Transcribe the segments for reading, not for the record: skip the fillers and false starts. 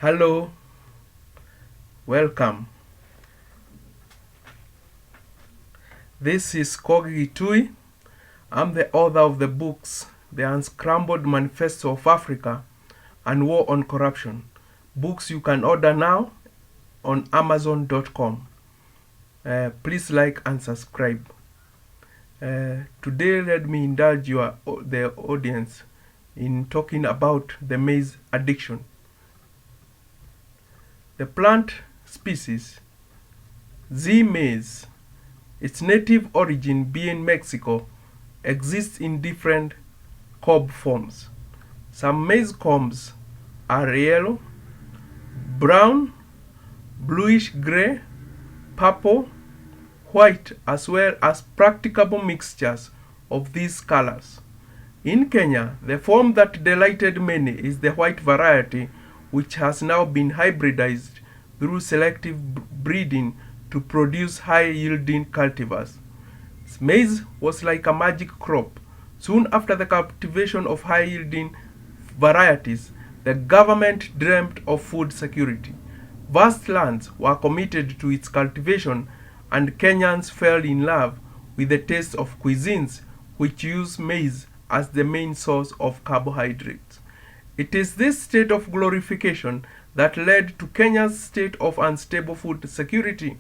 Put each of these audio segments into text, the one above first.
Hello, welcome. This is Kogi Tui. I'm the author of the books The Unscrambled Manifesto of Africa and War on Corruption. Books you can order now on Amazon.com. Please like and subscribe. Today, let me indulge the audience in talking about the maize addiction. The plant species Z maize, its native origin being Mexico, exists in different cob forms. Some maize cobs are yellow, brown, bluish gray, purple, white, as well as practicable mixtures of these colors. In Kenya, the form that delighted many is the white variety, which has now been hybridized through selective breeding to produce high-yielding cultivars. Maize was like a magic crop. Soon after the cultivation of high-yielding varieties, the government dreamt of food security. Vast lands were committed to its cultivation, and Kenyans fell in love with the taste of cuisines which use maize as the main source of carbohydrates. It is this state of glorification that led to Kenya's state of unstable food security.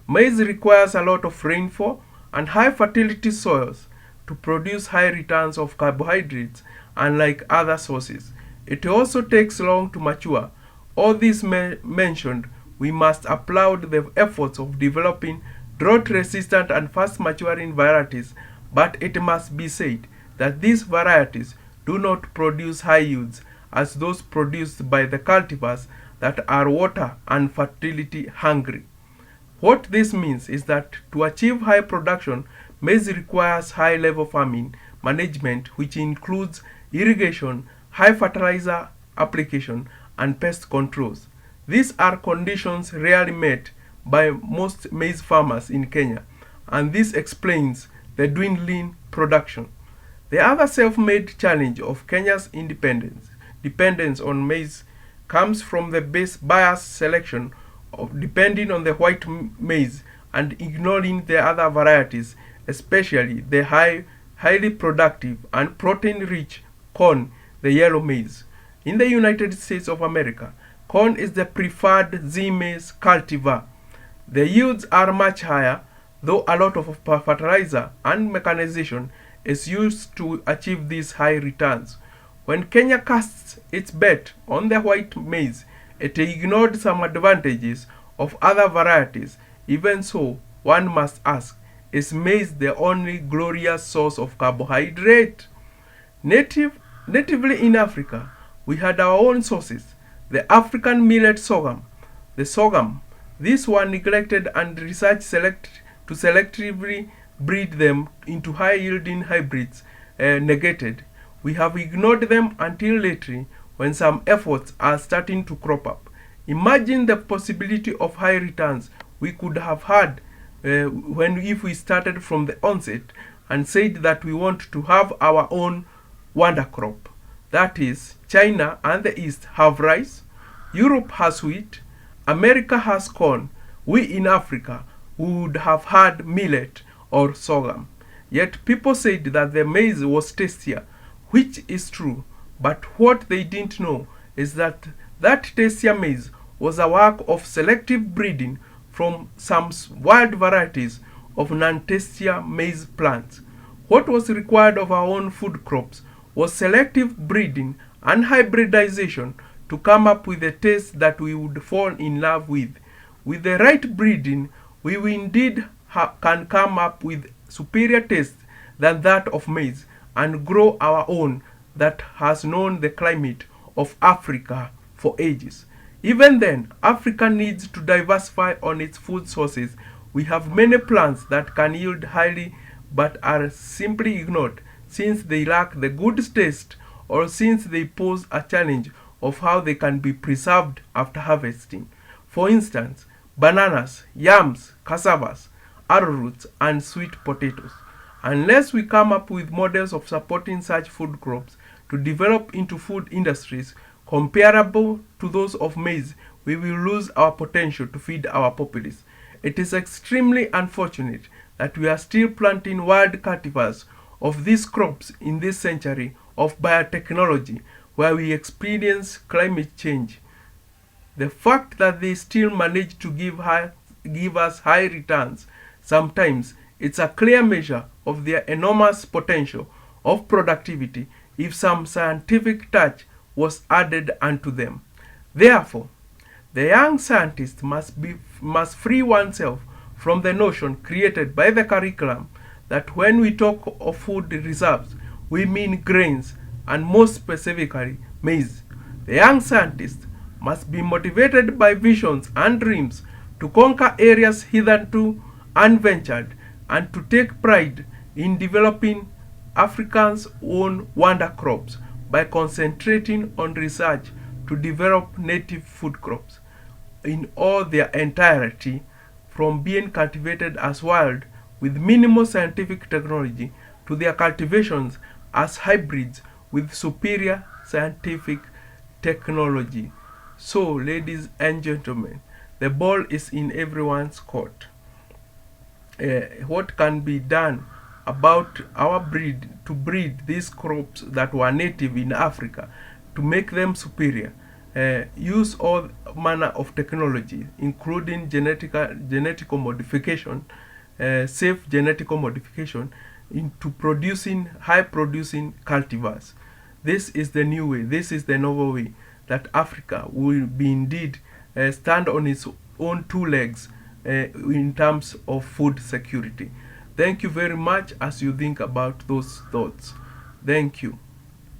Maize requires a lot of rainfall and high fertility soils to produce high returns of carbohydrates, unlike other sources. It also takes long to mature. All this mentioned, we must applaud the efforts of developing drought-resistant and fast-maturing varieties, but it must be said that these varieties do not produce high yields as those produced by the cultivars that are water and fertility hungry. What this means is that to achieve high production, maize requires high-level farming management, which includes irrigation, high fertilizer application, and pest controls. These are conditions rarely met by most maize farmers in Kenya, and this explains the dwindling production. The other self-made challenge of Kenya's dependence on maize comes from the bias selection of depending on the white maize and ignoring the other varieties, especially the highly productive and protein-rich corn, the yellow maize. In the United States of America, corn is the preferred Z maize cultivar. The yields are much higher, though a lot of fertilizer and mechanization is used to achieve these high returns. When Kenya casts its bet on the white maize, it ignored some advantages of other varieties. Even so, one must ask, is maize the only glorious source of carbohydrate? Natively in Africa, we had our own sources, the African millet sorghum. The sorghum, these were neglected and research to selectively breed them into high-yielding hybrids negated. We have ignored them until lately when some efforts are starting to crop up. Imagine the possibility of high returns we could have had if we started from the onset and said that we want to have our own wonder crop. That is, China and the East have rice, Europe has wheat, America has corn. We in Africa would have had millet or sorghum. Yet people said that the maize was tastier, which is true, but what they didn't know is that tastier maize was a work of selective breeding from some wild varieties of non-tastier maize plants. What was required of our own food crops was selective breeding and hybridization to come up with a taste that we would fall in love with. With the right breeding, we will indeed can come up with superior taste than that of maize and grow our own that has known the climate of Africa for ages. Even then, Africa needs to diversify on its food sources. We have many plants that can yield highly but are simply ignored since they lack the good taste or since they pose a challenge of how they can be preserved after harvesting. For instance, bananas, yams, cassavas, arrowroots, and sweet potatoes. Unless we come up with models of supporting such food crops to develop into food industries comparable to those of maize, we will lose our potential to feed our populace. It is extremely unfortunate that we are still planting wild cultivars of these crops in this century of biotechnology where we experience climate change. The fact that they still manage to give us high returns sometimes it's a clear measure of their enormous potential of productivity if some scientific touch was added unto them. Therefore, the young scientist must free oneself from the notion created by the curriculum that when we talk of food reserves, we mean grains and more specifically maize. The young scientist must be motivated by visions and dreams to conquer areas hitherto unventured and to take pride in developing Africa's own wonder crops by concentrating on research to develop native food crops in all their entirety, from being cultivated as wild with minimal scientific technology to their cultivations as hybrids with superior scientific technology. So, ladies and gentlemen, the ball is in everyone's court. What can be done about our breed to breed these crops that were native in Africa to make them superior? Use all manner of technology, including genetical modification, safe genetical modification, into producing high producing cultivars. This is the new way. This is the novel way that Africa will be indeed stand on its own two legs in terms of food security. Thank you very much as you think about those thoughts. Thank you.